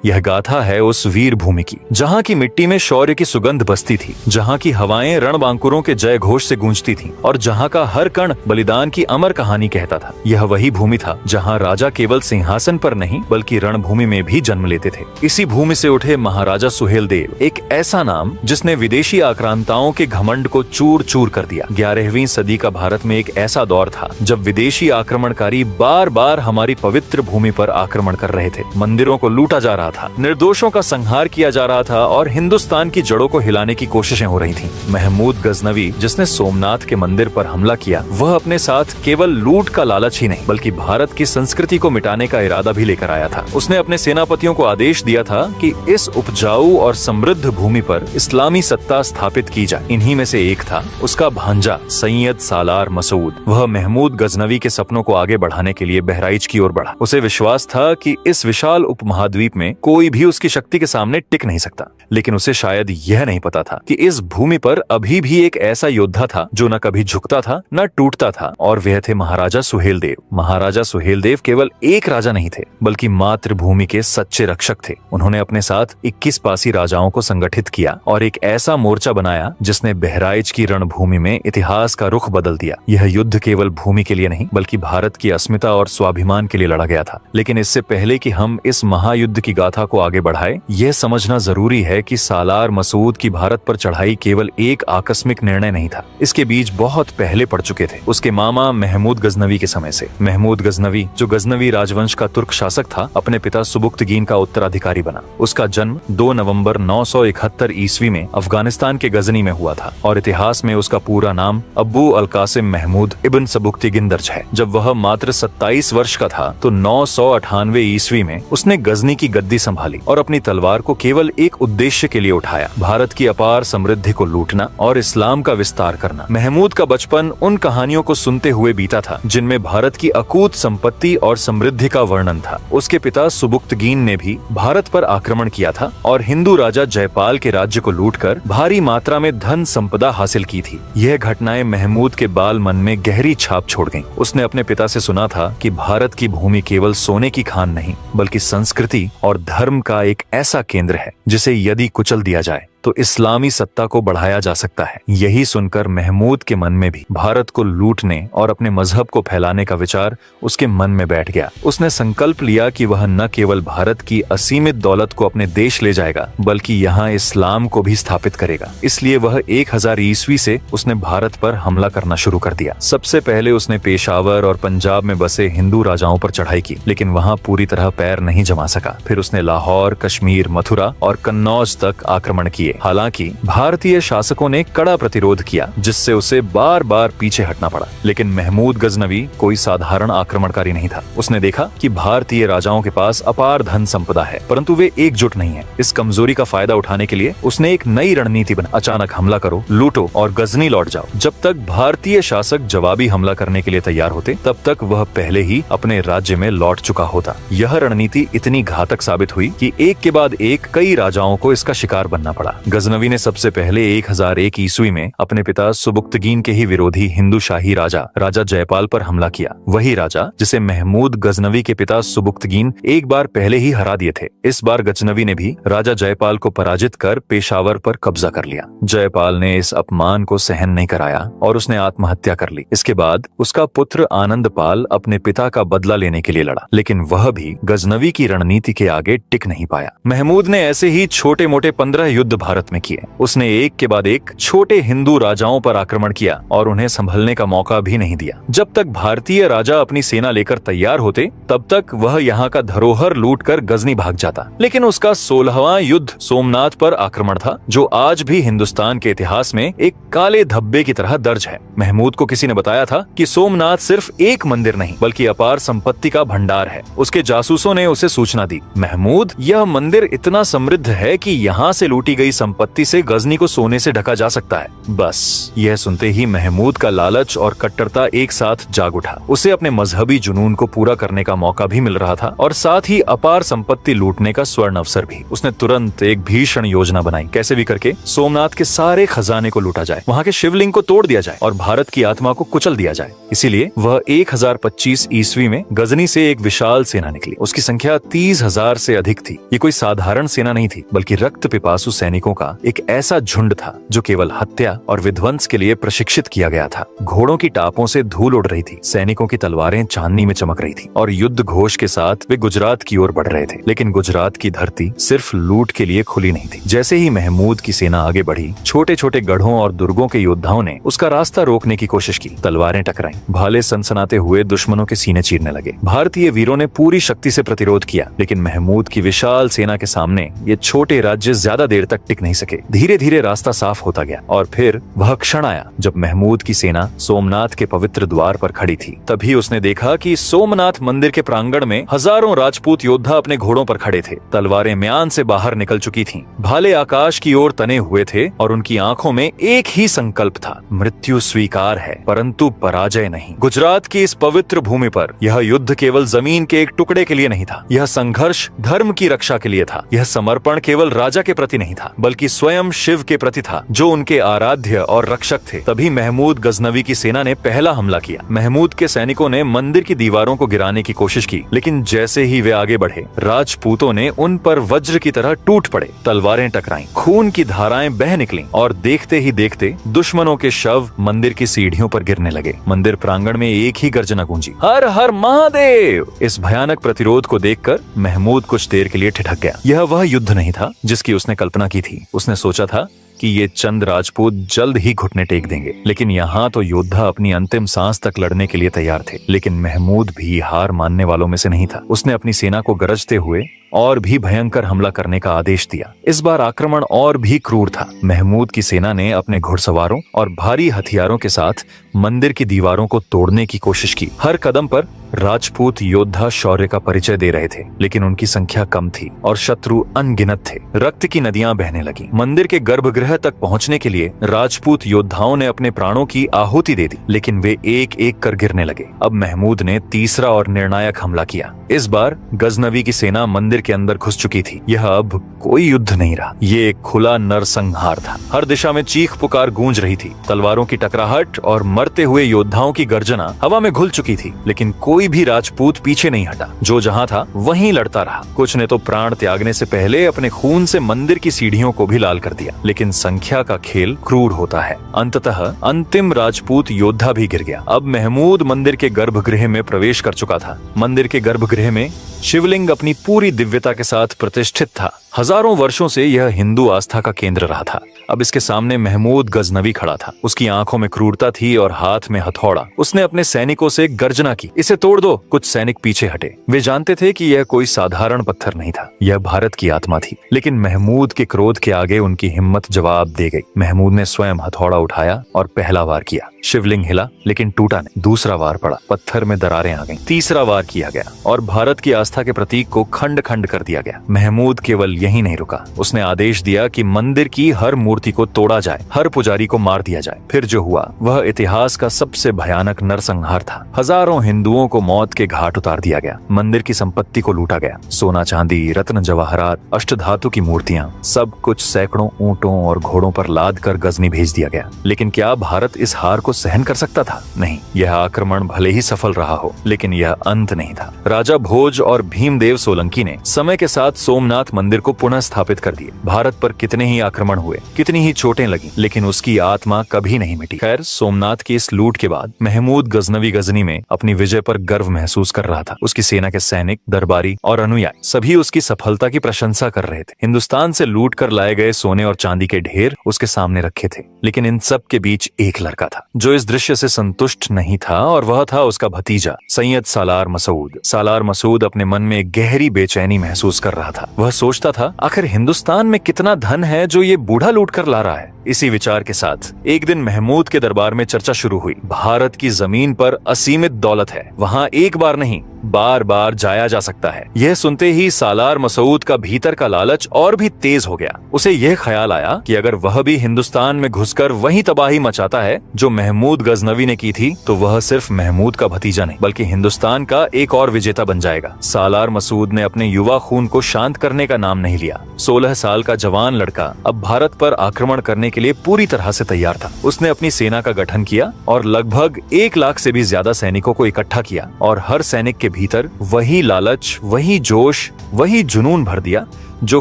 यह गाथा है उस वीर भूमि की, जहाँ की मिट्टी में शौर्य की सुगंध बसती थी, जहाँ की हवाएं रणबांकुरों के जय घोष से गूंजती थीं और जहाँ का हर कण बलिदान की अमर कहानी कहता था। यह वही भूमि था जहाँ राजा केवल सिंहासन पर नहीं बल्कि रणभूमि में भी जन्म लेते थे। इसी भूमि से उठे महाराजा सुहेलदेव, एक ऐसा नाम जिसने विदेशी आक्रांताओं के घमंड को चूर चूर कर दिया। 11वीं सदी का भारत में एक ऐसा दौर था जब विदेशी आक्रमणकारी बार बार हमारी पवित्र भूमि पर आक्रमण कर रहे थे। मंदिरों को लूटा जा रहा था, निर्दोषों का संहार किया जा रहा था और हिंदुस्तान की जड़ों को हिलाने की कोशिशें हो रही थीं। महमूद गजनवी, जिसने सोमनाथ के मंदिर पर हमला किया, वह अपने साथ केवल लूट का लालच ही नहीं बल्कि भारत की संस्कृति को मिटाने का इरादा भी लेकर आया था। उसने अपने सेनापतियों को आदेश दिया था कि इस उपजाऊ और समृद्ध भूमि पर इस्लामी सत्ता स्थापित की जाए। इन्हीं में से एक था उसका भांजा सैयद सालार मसूद। वह महमूद गजनवी के सपनों को आगे बढ़ाने के लिए बहराइच की ओर बढ़ा। उसे विश्वास था कि इस विशाल उपमहाद्वीप में कोई भी उसकी शक्ति के सामने टिक नहीं सकता। लेकिन उसे शायद यह नहीं पता था कि इस भूमि पर अभी भी एक ऐसा योद्धा था जो न कभी झुकता था न टूटता था, और वह थे महाराजा सुहेलदेव। महाराजा सुहेलदेव केवल एक राजा नहीं थे बल्कि मातृभूमि के सच्चे रक्षक थे। उन्होंने अपने साथ 21 पासी राजाओं को संगठित किया और एक ऐसा मोर्चा बनाया जिसने बहराइच की रणभूमि में इतिहास का रुख बदल दिया। यह युद्ध केवल भूमि के लिए नहीं बल्कि भारत की अस्मिता और स्वाभिमान के लिए लड़ा गया था। लेकिन इससे पहले कि हम इस महायुद्ध की गाथा को आगे बढ़ाएं, यह समझना जरूरी है कि सालार मसूद की भारत पर चढ़ाई केवल एक आकस्मिक निर्णय नहीं था। इसके बीज बहुत पहले पड़ चुके थे, उसके मामा महमूद गजनवी के समय से। महमूद गजनवी, जो गजनवी राजवंश का तुर्क शासक था, अपने पिता सुबुक्तगीन का उत्तराधिकारी बना। उसका जन्म 2 नवंबर 971 ईस्वी में अफगानिस्तान के गजनी में हुआ था और इतिहास में उसका पूरा नाम अब्बू अल कासिम महमूद इब्न सबुक्तगीन दर्ज है। जब वह मात्र 27 वर्ष का था तो 998 ईस्वी में उसने गजनी की गद्दी संभाली और अपनी तलवार को केवल एक उद्देश्य के लिए उठाया, भारत की अपार समृद्धि को लूटना और इस्लाम का विस्तार करना। महमूद का बचपन उन कहानियों को सुनते हुए बीता था जिनमें भारत की अकूत संपत्ति और समृद्धि का वर्णन था। उसके पिता सुबुक्तगीन ने भी भारत पर आक्रमण किया था और हिंदू राजा जयपाल के राज्य को लूटकर भारी मात्रा में धन संपदा हासिल की थी। यह घटनाएं महमूद के बाल मन में गहरी छाप छोड़ गईं। उसने अपने पिता से सुना था कि भारत की भूमि केवल सोने की खान नहीं बल्कि संस्कृति और धर्म का एक ऐसा केंद्र है जिसे यदि कुचल दिया जाए तो इस्लामी सत्ता को बढ़ाया जा सकता है। यही सुनकर महमूद के मन में भी भारत को लूटने और अपने मजहब को फैलाने का विचार उसके मन में बैठ गया। उसने संकल्प लिया कि वह न केवल भारत की असीमित दौलत को अपने देश ले जाएगा बल्कि यहाँ इस्लाम को भी स्थापित करेगा। इसलिए वह 1000 ईस्वी से उसने भारत पर हमला करना शुरू कर दिया। सबसे पहले उसने पेशावर और पंजाब में बसे हिंदू राजाओं पर चढ़ाई की, लेकिन वहाँ पूरी तरह पैर नहीं जमा सका। फिर उसने लाहौर, कश्मीर, मथुरा और कन्नौज तक आक्रमण किए। हालांकि भारतीय शासकों ने कड़ा प्रतिरोध किया जिससे उसे बार बार पीछे हटना पड़ा। लेकिन महमूद गजनवी कोई साधारण आक्रमणकारी नहीं था। उसने देखा कि भारतीय राजाओं के पास अपार धन संपदा है परंतु वे एकजुट नहीं है। इस कमजोरी का फायदा उठाने के लिए उसने एक नई रणनीति बना। अचानक हमला करो, लूटो और गजनी लौट जाओ। जब तक भारतीय शासक जवाबी हमला करने के लिए तैयार होते तब तक वह पहले ही अपने राज्य में लौट चुका होता। यह रणनीति इतनी घातक साबित हुई कि एक के बाद एक कई राजाओं को इसका शिकार बनना पड़ा। गजनवी ने सबसे पहले 1001 ईस्वी में अपने पिता सुबुक्तगीन के ही विरोधी हिंदू शाही राजा जयपाल पर हमला किया। वही राजा जिसे महमूद गजनवी के पिता सुबुक्तगीन एक बार पहले ही हरा दिए थे। इस बार गजनवी ने भी राजा जयपाल को पराजित कर पेशावर पर कब्जा कर लिया। जयपाल ने इस अपमान को सहन नहीं कराया और उसने आत्महत्या कर ली। इसके बाद उसका पुत्र आनंदपाल अपने पिता का बदला लेने के लिए लड़ा, लेकिन वह भी गजनवी की रणनीति के आगे टिक नहीं पाया। महमूद ने ऐसे ही छोटे मोटे 15 युद्ध भारत में किए। उसने एक के बाद एक छोटे हिंदू राजाओं पर आक्रमण किया और उन्हें संभलने का मौका भी नहीं दिया। जब तक भारतीय राजा अपनी सेना लेकर तैयार होते तब तक वह यहाँ का धरोहर लूटकर गजनी भाग जाता। लेकिन उसका 16वां युद्ध सोमनाथ पर आक्रमण था जो आज भी हिंदुस्तान के इतिहास में एक काले धब्बे की तरह दर्ज है। महमूद को किसी ने बताया था कि सोमनाथ सिर्फ एक मंदिर नहीं बल्कि अपार संपत्ति का भंडार है। उसके जासूसों ने उसे सूचना दी, महमूद, यह मंदिर इतना समृद्ध है कि यहाँ से लूटी गई संपत्ति से गजनी को सोने से ढका जा सकता है। बस यह सुनते ही महमूद का लालच और कट्टरता एक साथ जाग उठा। उसे अपने मजहबी जुनून को पूरा करने का मौका भी मिल रहा था और साथ ही अपार संपत्ति लूटने का स्वर्ण अवसर भी। उसने तुरंत एक भीषण योजना बनाई, कैसे भी करके सोमनाथ के सारे खजाने को लूटा जाए, वहाँ के शिवलिंग को तोड़ दिया जाए और भारत की आत्मा को कुचल दिया जाए। इसीलिए वह 1025 ईस्वी में गजनी से एक विशाल सेना निकली। उसकी संख्या 30,000 से अधिक थी। ये कोई साधारण सेना नहीं थी, बल्कि रक्त पिपासु सैनिकों का एक ऐसा झुंड था जो केवल हत्या और विध्वंस के लिए प्रशिक्षित किया गया था। घोड़ों की टापों से धूल उड़ रही थी, सैनिकों की तलवारें चांदनी में चमक रही थी और युद्ध घोष के साथ वे गुजरात की ओर बढ़ रहे थे। लेकिन गुजरात की धरती सिर्फ लूट के लिए खुली नहीं थी। जैसे ही महमूद की सेना आगे बढ़ी, छोटे छोटे गढ़ों और दुर्गों के योद्धाओं ने उसका रास्ता रोकने की कोशिश की। तलवारें टकराई, भाले सनसनाते हुए दुश्मनों के सीने चीरने लगे। भारतीय वीरों ने पूरी शक्ति से प्रतिरोध किया, लेकिन महमूद की विशाल सेना के सामने ये छोटे राज्य ज्यादा देर तक टिक नहीं सके। धीरे धीरे रास्ता साफ होता गया और फिर वह क्षण आया जब महमूद की सेना सोमनाथ के पवित्र द्वार पर खड़ी थी। तभी उसने देखा कि सोमनाथ मंदिर के प्रांगण में हजारों राजपूत योद्धा अपने घोड़ों पर खड़े थे। तलवारें म्यान से बाहर निकल चुकी थीं, भाले आकाश की ओर तने हुए थे और उनकी आंखों में एक ही संकल्प था, मृत्यु स्वीकार है परंतु पराजय नहीं। गुजरात की इस पवित्र भूमि पर यह युद्ध केवल जमीन के एक टुकड़े के लिए नहीं था, यह संघर्ष धर्म की रक्षा के लिए था। यह समर्पण केवल राजा के प्रति नहीं था, बल्कि स्वयं शिव के प्रति था, जो उनके आराध्य और रक्षक थे। तभी महमूद गजनवी की सेना ने पहला हमला किया। महमूद के सैनिकों ने मंदिर की दीवारों को गिराने की कोशिश की, लेकिन जैसे ही वे आगे बढ़े, राजपूतों ने उन पर वज्र की तरह टूट पड़े। तलवारें टकराईं, खून की धाराएं बह निकलीं और देखते ही देखते दुश्मनों के शव मंदिर की सीढ़ियों पर गिरने लगे। मंदिर प्रांगण में एक ही गर्जना गूंजी, हर हर महादेव। इस भयानक प्रतिरोध को देखकर महमूद कुछ देर के लिए ठिठक गया। यह वह युद्ध नहीं था जिसकी उसने कल्पना की थी। उसने सोचा था कि ये चंद राजपूत जल्द ही घुटने टेक देंगे, लेकिन यहाँ तो योद्धा अपनी अंतिम सांस तक लड़ने के लिए तैयार थे। लेकिन महमूद भी हार मानने वालों में से नहीं था। उसने अपनी सेना को गरजते हुए और भी भयंकर हमला करने का आदेश दिया। इस बार आक्रमण और भी क्रूर था। महमूद की सेना ने अपने घुड़सवारों और भारी हथियारों के साथ मंदिर की दीवारों को तोड़ने की कोशिश की। हर कदम पर राजपूत योद्धा शौर्य का परिचय दे रहे थे, लेकिन उनकी संख्या कम थी और शत्रु अनगिनत थे। रक्त की नदियां बहने लगी। मंदिर के गर्भगृह तक पहुंचने के लिए राजपूत योद्धाओं ने अपने प्राणों की आहुति दे दी, लेकिन वे एक एक कर गिरने लगे। अब महमूद ने तीसरा और निर्णायक हमला किया। इस बार गजनवी की सेना मंदिर के अंदर घुस चुकी थी। यह अब कोई युद्ध नहीं रहा, ये एक खुला नरसंहार था। हर दिशा में चीख पुकार गूंज रही थी। तलवारों की टकराहट और मरते हुए योद्धाओं की गर्जना हवा में घुल चुकी थी, लेकिन कोई भी राजपूत पीछे नहीं हटा। जो जहां था वहीं लड़ता रहा। कुछ ने तो प्राण त्यागने से पहले अपने खून से मंदिर की सीढ़ियों को भी लाल कर दिया। लेकिन संख्या का खेल क्रूर होता है। अंततः अंतिम राजपूत योद्धा भी गिर गया। अब महमूद मंदिर के गर्भगृह में प्रवेश कर चुका था। मंदिर के गर्भगृह में शिवलिंग अपनी पूरी दिव्यता के साथ प्रतिष्ठित था। हजारों वर्षों से यह हिंदू आस्था का केंद्र रहा था। अब इसके सामने महमूद गजनवी खड़ा था। उसकी आंखों में क्रूरता थी और हाथ में हथौड़ा। उसने अपने सैनिकों से गर्जना की, इसे तोड़ दो। कुछ सैनिक पीछे हटे। वे जानते थे कि यह कोई साधारण पत्थर नहीं था, यह भारत की आत्मा थी। लेकिन महमूद के क्रोध के आगे उनकी हिम्मत जवाब दे गई। महमूद ने स्वयं हथौड़ा उठाया और पहला वार किया। शिवलिंग हिला, लेकिन टूटा नहीं। दूसरा वार पड़ा, पत्थर में दरारें आ गईं। तीसरा वार किया गया और भारत की आस्था के प्रतीक को खंड खंड कर दिया गया। महमूद केवल यहीं नहीं रुका। उसने आदेश दिया कि मंदिर की हर मूर्ति को तोड़ा जाए, हर पुजारी को मार दिया जाए। फिर जो हुआ वह इतिहास का सबसे भयानक नरसंहार था। हजारों हिंदुओं को मौत के घाट उतार दिया गया। मंदिर की संपत्ति को लूटा गया। सोना चांदी, रत्न जवाहरात, अष्टधातु की मूर्तियां, सब कुछ सैकड़ों ऊंटों और घोड़ों पर लाद कर गजनी भेज दिया गया। लेकिन क्या भारत इस हार को सहन कर सकता था? नहीं। यह आक्रमण भले ही सफल रहा हो, लेकिन यह अंत नहीं था। राजा भोज और भीमदेव सोलंकी ने समय के साथ सोमनाथ मंदिर को पुनः स्थापित कर दिए। भारत पर कितने ही आक्रमण हुए, कितनी ही चोटें लगी, लेकिन उसकी आत्मा कभी नहीं मिटी। खैर, सोमनाथ की इस लूट के बाद महमूद गजनवी गजनी में अपनी विजय पर गर्व महसूस कर रहा था। उसकी सेना के सैनिक, दरबारी और अनुयायी सभी उसकी सफलता की प्रशंसा कर रहे थे। हिंदुस्तान से लूट कर लाए गए सोने और चांदी के ढेर उसके सामने रखे थे, लेकिन इन सब के बीच एक लड़का था जो इस दृश्य से संतुष्ट नहीं था, और वह था उसका भतीजा सैयद सालार मसूद। सालार मसूद अपने मन में एक गहरी बेचैनी महसूस कर रहा था। वह सोचता था, आखिर हिंदुस्तान में कितना धन है जो ये बूढ़ा लूट कर ला रहा है। इसी विचार के साथ एक दिन महमूद के दरबार में चर्चा शुरू हुई। भारत की जमीन पर असीमित दौलत है, वहाँ वहाँ एक बार नहीं बार बार जाया जा सकता है। यह सुनते ही सालार मसूद का भीतर का लालच और भी तेज हो गया। उसे यह ख्याल आया कि अगर वह भी हिंदुस्तान में घुसकर वही तबाही मचाता है जो महमूद गजनवी ने की थी, तो वह सिर्फ महमूद का भतीजा नहीं बल्कि हिंदुस्तान का एक और विजेता बन जाएगा। सालार मसूद ने अपने युवा खून को शांत करने का नाम नहीं लिया। 16 साल का जवान लड़का अब भारत पर आक्रमण करने के लिए पूरी तरह से तैयार था। उसने अपनी सेना का गठन किया और लगभग 1 लाख से भी ज्यादा सैनिकों को इकट्ठा किया और हर सैनिक के भीतर वही लालच, वही जोश, वही जुनून भर दिया जो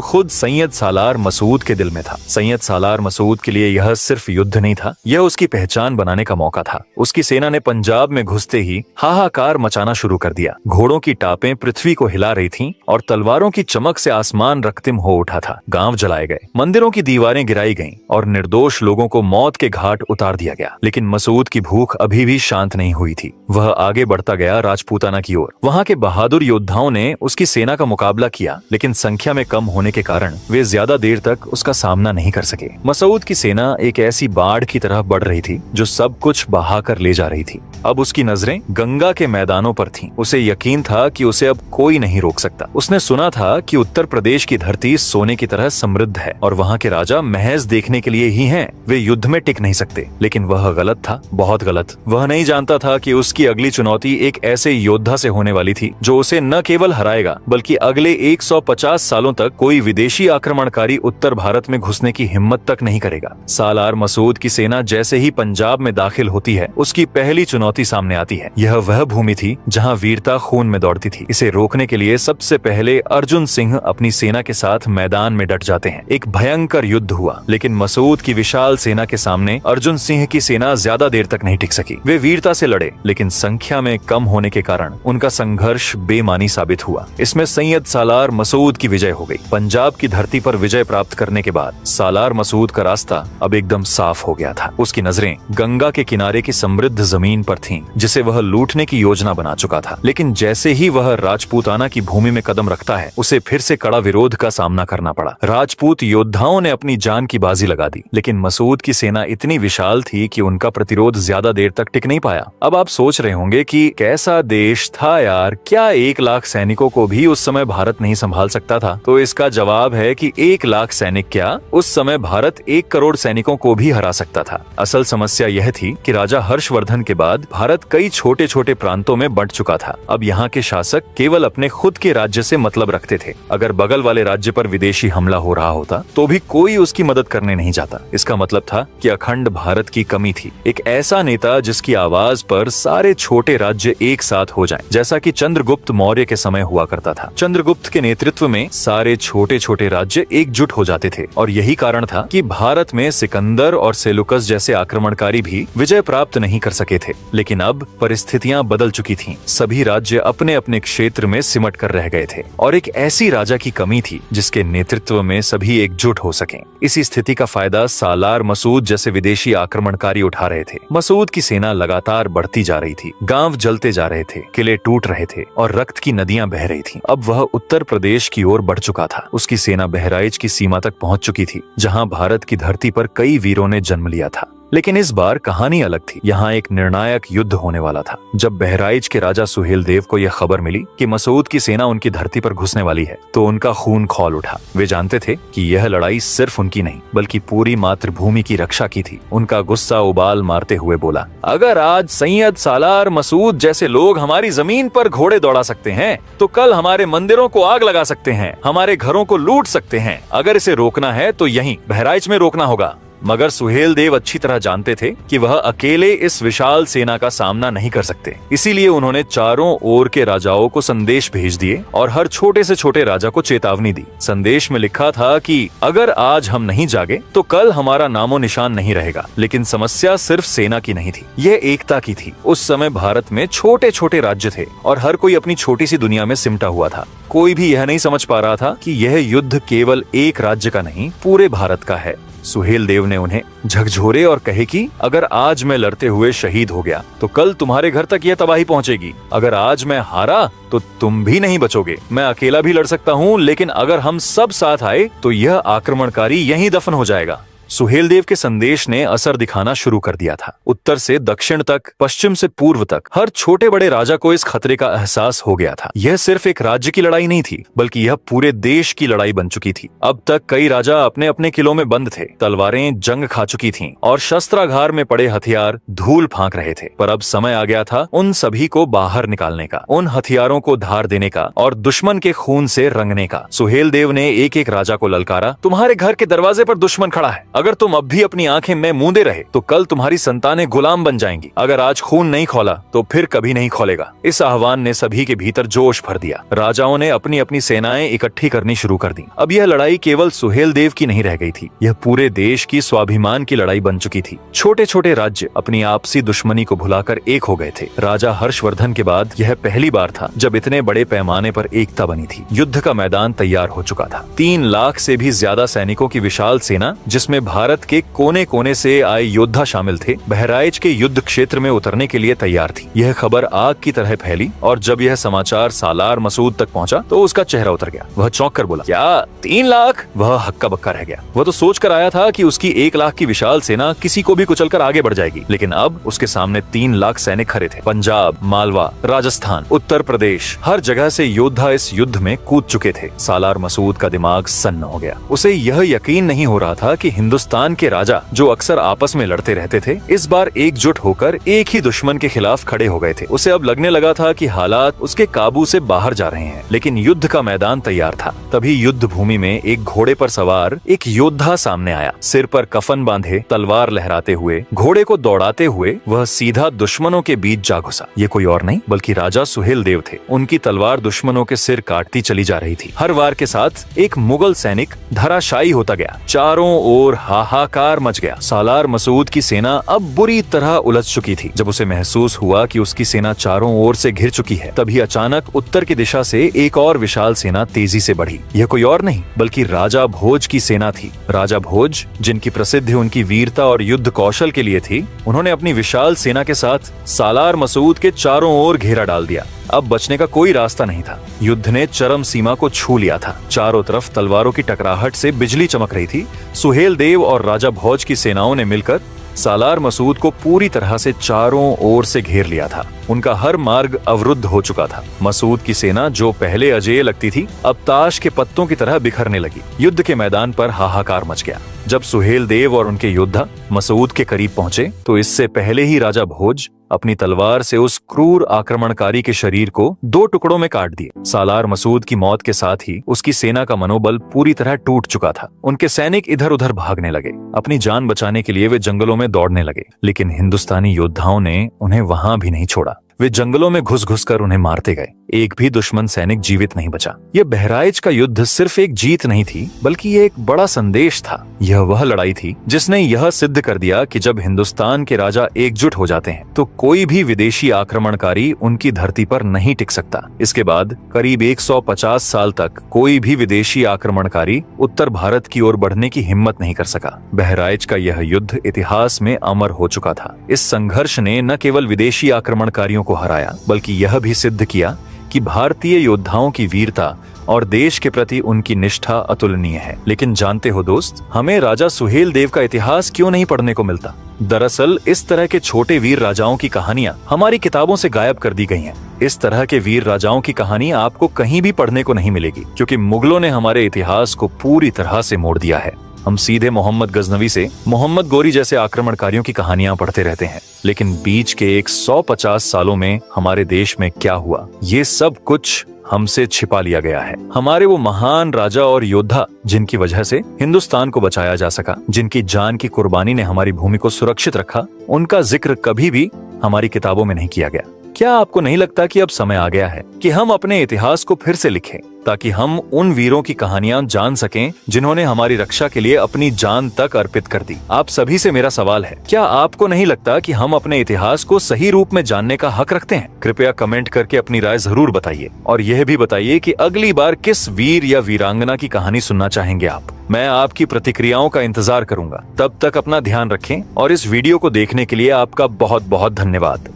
खुद सैयद सालार मसूद के दिल में था। सैयद सालार मसूद के लिए यह सिर्फ युद्ध नहीं था, यह उसकी पहचान बनाने का मौका था। उसकी सेना ने पंजाब में घुसते ही हाहाकार मचाना शुरू कर दिया। घोड़ों की टापें पृथ्वी को हिला रही थीं और तलवारों की चमक से आसमान रक्तिम हो उठा था। गांव जलाए गए, मंदिरों की दीवारें गिराई गईं और निर्दोष लोगों को मौत के घाट उतार दिया गया। लेकिन मसूद की भूख अभी भी शांत नहीं हुई थी। वह आगे बढ़ता गया राजपूताना की ओर। वहां के बहादुर योद्धाओं ने उसकी सेना का मुकाबला किया, लेकिन संख्या में कम होने के कारण वे ज्यादा देर तक उसका सामना नहीं कर सके। मसूद की सेना एक ऐसी बाढ़ की तरह बढ़ रही थी जो सब कुछ बहाकर ले जा रही थी। अब उसकी नजरें गंगा के मैदानों पर थीं। उसे यकीन था कि उसे अब कोई नहीं रोक सकता। उसने सुना था कि उत्तर प्रदेश की धरती सोने की तरह समृद्ध है और वहाँ के राजा महज देखने के लिए ही हैं। वे युद्ध में टिक नहीं सकते। लेकिन वह गलत था, बहुत गलत। वह नहीं जानता था कि उसकी अगली चुनौती एक ऐसे योद्धा से होने वाली थी जो उसे न केवल हराएगा बल्कि अगले 150 सालों तक कोई विदेशी आक्रमणकारी उत्तर भारत में घुसने की हिम्मत तक नहीं करेगा। सालार मसूद की सेना जैसे ही पंजाब में दाखिल होती है, उसकी पहली चुनौती सामने आती है। यह वह भूमि थी जहां वीरता खून में दौड़ती थी। इसे रोकने के लिए सबसे पहले अर्जुन सिंह अपनी सेना के साथ मैदान में डट जाते हैं। एक भयंकर युद्ध हुआ, लेकिन मसूद की विशाल सेना के सामने अर्जुन सिंह की सेना ज्यादा देर तक नहीं टिक सकी। वे वीरता से लड़े, लेकिन संख्या में कम होने के कारण उनका संघर्ष बेमानी साबित हुआ। इसमें सैयद सालार मसूद की विजय हो गई। पंजाब की धरती पर विजय प्राप्त करने के बाद सालार मसूद का रास्ता अब एकदम साफ हो गया था। उसकी नजरें गंगा के किनारे की समृद्ध जमीन पर थीं, जिसे वह लूटने की योजना बना चुका था। लेकिन जैसे ही वह राजपूताना की भूमि में कदम रखता है, उसे फिर से कड़ा विरोध का सामना करना पड़ा। राजपूत योद्धाओं ने अपनी जान की बाजी लगा दी, लेकिन मसूद की सेना इतनी विशाल थी कि उनका प्रतिरोध ज्यादा देर तक टिक नहीं पाया। अब आप सोच रहे होंगे कि कैसा देश था यार, क्या 1 लाख सैनिकों को भी उस समय भारत नहीं संभाल सकता था? तो इसका जवाब है कि 1 लाख सैनिक क्या, उस समय भारत 1 करोड़ सैनिकों को भी हरा सकता था। असल समस्या यह थी कि राजा हर्षवर्धन के बाद भारत कई छोटे छोटे प्रांतों में बंट चुका था। अब यहाँ के शासक केवल अपने खुद के राज्य से मतलब रखते थे। अगर बगल वाले राज्य पर विदेशी हमला हो रहा होता तो भी कोई उसकी मदद करने नहीं जाता। इसका मतलब था कि अखंड भारत की कमी थी। एक ऐसा नेता जिसकी आवाज पर सारे छोटे राज्य एक साथ हो जाएं, जैसा कि चंद्रगुप्त मौर्य के समय हुआ करता था। चंद्रगुप्त के नेतृत्व में सारे छोटे छोटे राज्य एकजुट हो जाते थे और यही कारण था कि भारत में सिकंदर और सेलुकस जैसे आक्रमणकारी भी विजय प्राप्त नहीं कर सके थे। लेकिन अब परिस्थितियां बदल चुकी थीं। सभी राज्य अपने अपने क्षेत्र में सिमट कर रह गए थे और एक ऐसी राजा की कमी थी जिसके नेतृत्व में सभी एकजुट हो सकें। इसी स्थिति का फायदा सालार मसूद जैसे विदेशी आक्रमणकारी उठा रहे थे। मसूद की सेना लगातार बढ़ती जा रही थी। गांव जलते जा रहे थे, किले टूट रहे थे और रक्त की नदियां बह रही थीं। अब वह उत्तर प्रदेश की ओर बढ़ चुका था। उसकी सेना बहराइच की सीमा तक पहुंच चुकी थी, जहां भारत की धरती पर कई वीरों ने जन्म लिया था। लेकिन इस बार कहानी अलग थी। यहाँ एक निर्णायक युद्ध होने वाला था। जब बहराइच के राजा सुहेल देव को यह खबर मिली कि मसूद की सेना उनकी धरती पर घुसने वाली है, तो उनका खून खौल उठा। वे जानते थे कि यह लड़ाई सिर्फ उनकी नहीं बल्कि पूरी मातृभूमि की रक्षा की थी। उनका गुस्सा उबाल मारते हुए बोला, अगर आज सैयद सालार मसूद जैसे लोग हमारी जमीन पर घोड़े दौड़ा सकते हैं, तो कल हमारे मंदिरों को आग लगा सकते हैं, हमारे घरों को लूट सकते हैं। अगर इसे रोकना है तो यहीं बहराइच में रोकना होगा। मगर सुहेल देव अच्छी तरह जानते थे कि वह अकेले इस विशाल सेना का सामना नहीं कर सकते। इसीलिए उन्होंने चारों ओर के राजाओं को संदेश भेज दिए और हर छोटे से छोटे राजा को चेतावनी दी। संदेश में लिखा था कि अगर आज हम नहीं जागे तो कल हमारा नामो निशान नहीं रहेगा। लेकिन समस्या सिर्फ सेना की नहीं थी, यह एकता की थी। उस समय भारत में छोटे छोटे राज्य थे और हर कोई अपनी छोटी सी दुनिया में सिमटा हुआ था। कोई भी यह नहीं समझ पा रहा था कि यह युद्ध केवल एक राज्य का नहीं, पूरे भारत का है। सुहेल देव ने उन्हें झकझोरे और कहे कि अगर आज मैं लड़ते हुए शहीद हो गया तो कल तुम्हारे घर तक यह तबाही पहुंचेगी। अगर आज मैं हारा तो तुम भी नहीं बचोगे। मैं अकेला भी लड़ सकता हूं, लेकिन अगर हम सब साथ आए तो यह आक्रमणकारी यहीं दफन हो जाएगा। सुहेलदेव के संदेश ने असर दिखाना शुरू कर दिया था। उत्तर से दक्षिण तक, पश्चिम से पूर्व तक हर छोटे बड़े राजा को इस खतरे का एहसास हो गया था। यह सिर्फ एक राज्य की लड़ाई नहीं थी, बल्कि यह पूरे देश की लड़ाई बन चुकी थी। अब तक कई राजा अपने अपने किलों में बंद थे, तलवारें जंग खा चुकी थीं और शस्त्रागार में पड़े हथियार धूल फांक रहे थे। पर अब समय आ गया था उन सभी को बाहर निकालने का, उन हथियारों को धार देने का और दुश्मन के खून से रंगने का। सुहेलदेव ने एक एक राजा को ललकारा, तुम्हारे घर के दरवाजे पर दुश्मन खड़ा है। अगर तुम अब भी अपनी आंखें में मूंदे रहे तो कल तुम्हारी संतानें गुलाम बन जाएंगी। अगर आज खून नहीं खोला तो फिर कभी नहीं खोलेगा। इस आह्वान ने सभी के भीतर जोश भर दिया। राजाओं ने अपनी अपनी सेनाएं इकट्ठी करनी शुरू कर दी। अब यह लड़ाई केवल सुहेलदेव की नहीं रह गई थी, यह पूरे देश की स्वाभिमान की लड़ाई बन चुकी थी। छोटे छोटे राज्य अपनी आपसी दुश्मनी को भुलाकर एक हो गए थे। राजा हर्षवर्धन के बाद यह पहली बार था जब इतने बड़े पैमाने पर एकता बनी थी। युद्ध का मैदान तैयार हो चुका था। 3 लाख से भी ज्यादा सैनिकों की विशाल सेना, जिसमें भारत के कोने कोने से आए योद्धा शामिल थे, बहराइच के युद्ध क्षेत्र में उतरने के लिए तैयार थी। यह खबर आग की तरह फैली और जब यह समाचार सालार मसूद तक पहुंचा तो उसका चेहरा उतर गया। वह चौंक कर बोला, क्या 3 लाख? वह हक्का बक्का रह गया। वह तो सोच कर आया था कि उसकी 1 लाख की विशाल सेना किसी को भी कुचलकर आगे बढ़ जाएगी, लेकिन अब उसके सामने 3 लाख सैनिक खड़े थे। पंजाब, मालवा, राजस्थान, उत्तर प्रदेश, हर जगह से योद्धा इस युद्ध में कूद चुके थे। सालार मसूद का दिमाग सन्न हो गया। उसे यह यकीन नहीं हो रहा था कि हिंदुस्तान के राजा, जो अक्सर आपस में लड़ते रहते थे, इस बार एकजुट होकर एक ही दुश्मन के खिलाफ खड़े हो गए थे। उसे अब लगने लगा था कि हालात उसके काबू से बाहर जा रहे हैं, लेकिन युद्ध का मैदान तैयार था। तभी युद्ध भूमि में एक घोड़े पर सवार एक योद्धा सामने आया। सिर पर कफन बांधे, तलवार लहराते हुए, घोड़े को दौड़ाते हुए वह सीधा दुश्मनों के बीच जा घुसा। ये कोई और नहीं बल्कि राजा सुहेलदेव थे। उनकी तलवार दुश्मनों के सिर काटती चली जा रही थी। हर वार के साथ एक मुगल सैनिक धराशायी होता गया। चारों ओर हाहाकार मच गया। सालार मसूद की सेना अब बुरी तरह उलझ चुकी थी। जब उसे महसूस हुआ कि उसकी सेना चारों ओर से घिर चुकी है, तभी अचानक उत्तर की दिशा से एक और विशाल सेना तेजी से बढ़ी। यह कोई और नहीं बल्कि राजा भोज की सेना थी। राजा भोज, जिनकी प्रसिद्धि उनकी वीरता और युद्ध कौशल के लिए थी, उन्होंने अपनी विशाल सेना के साथ सालार मसूद के चारों ओर घेरा डाल दिया। अब बचने का कोई रास्ता नहीं था। युद्ध ने चरम सीमा को छू लिया था। चारों तरफ तलवारों की टकराहट से बिजली चमक रही थी। सुहेलदेव और राजा भोज की सेनाओं ने मिलकर सालार मसूद को पूरी तरह से चारों ओर से घेर लिया था। उनका हर मार्ग अवरुद्ध हो चुका था। मसूद की सेना, जो पहले अजेय लगती थी, अब ताश के पत्तों की तरह बिखरने लगी। युद्ध के मैदान पर हाहाकार मच गया। जब सुहेलदेव और उनके योद्धा मसूद के करीब पहुंचे तो इससे पहले ही राजा भोज अपनी तलवार से उस क्रूर आक्रमणकारी के शरीर को 2 टुकड़ों में काट दिए। सालार मसूद की मौत के साथ ही उसकी सेना का मनोबल पूरी तरह टूट चुका था। उनके सैनिक इधर उधर भागने लगे। अपनी जान बचाने के लिए वे जंगलों में दौड़ने लगे, लेकिन हिंदुस्तानी योद्धाओं ने उन्हें वहां भी नहीं छोड़ा। वे जंगलों में घुस घुस कर उन्हें मारते गए। एक भी दुश्मन सैनिक जीवित नहीं बचा। यह बहराइच का युद्ध सिर्फ एक जीत नहीं थी, बल्कि यह एक बड़ा संदेश था। यह वह लड़ाई थी जिसने यह सिद्ध कर दिया कि जब हिंदुस्तान के राजा एकजुट हो जाते हैं तो कोई भी विदेशी आक्रमणकारी उनकी धरती पर नहीं टिक सकता। इसके बाद करीब 150 साल तक कोई भी विदेशी आक्रमणकारी उत्तर भारत की ओर बढ़ने की हिम्मत नहीं कर सका। बहराइच का यह युद्ध इतिहास में अमर हो चुका था। इस संघर्ष ने न केवल विदेशी आक्रमणकारियों को हराया, बल्कि यह भी सिद्ध किया कि भारतीय योद्धाओं की वीरता और देश के प्रति उनकी निष्ठा अतुलनीय है। लेकिन जानते हो दोस्त, हमें राजा सुहेलदेव का इतिहास क्यों नहीं पढ़ने को मिलता? दरअसल इस तरह के छोटे वीर राजाओं की कहानियां हमारी किताबों से गायब कर दी गई हैं। इस तरह के वीर राजाओं की कहानी आपको कहीं भी पढ़ने को नहीं मिलेगी, क्योंकि मुगलों ने हमारे इतिहास को पूरी तरह से मोड़ दिया है। हम सीधे मोहम्मद गजनवी से मोहम्मद गोरी जैसे आक्रमणकारियों की कहानियां पढ़ते रहते हैं, लेकिन बीच के 150 सालों में हमारे देश में क्या हुआ, ये सब कुछ हमसे छिपा लिया गया है। हमारे वो महान राजा और योद्धा जिनकी वजह से हिंदुस्तान को बचाया जा सका, जिनकी जान की कुर्बानी ने हमारी भूमि को सुरक्षित रखा, उनका जिक्र कभी भी हमारी किताबों में नहीं किया गया। क्या आपको नहीं लगता कि अब समय आ गया है कि हम अपने इतिहास को फिर से लिखें, ताकि हम उन वीरों की कहानियां जान सकें जिन्होंने हमारी रक्षा के लिए अपनी जान तक अर्पित कर दी? आप सभी से मेरा सवाल है, क्या आपको नहीं लगता कि हम अपने इतिहास को सही रूप में जानने का हक रखते हैं? कृपया कमेंट करके अपनी राय जरूर बताइए, और यह भी बताइए कि अगली बार किस वीर या वीरांगना की कहानी सुनना चाहेंगे आप। मैं आपकी प्रतिक्रियाओं का इंतजार करूंगा। तब तक अपना ध्यान रखें और इस वीडियो को देखने के लिए आपका बहुत बहुत धन्यवाद।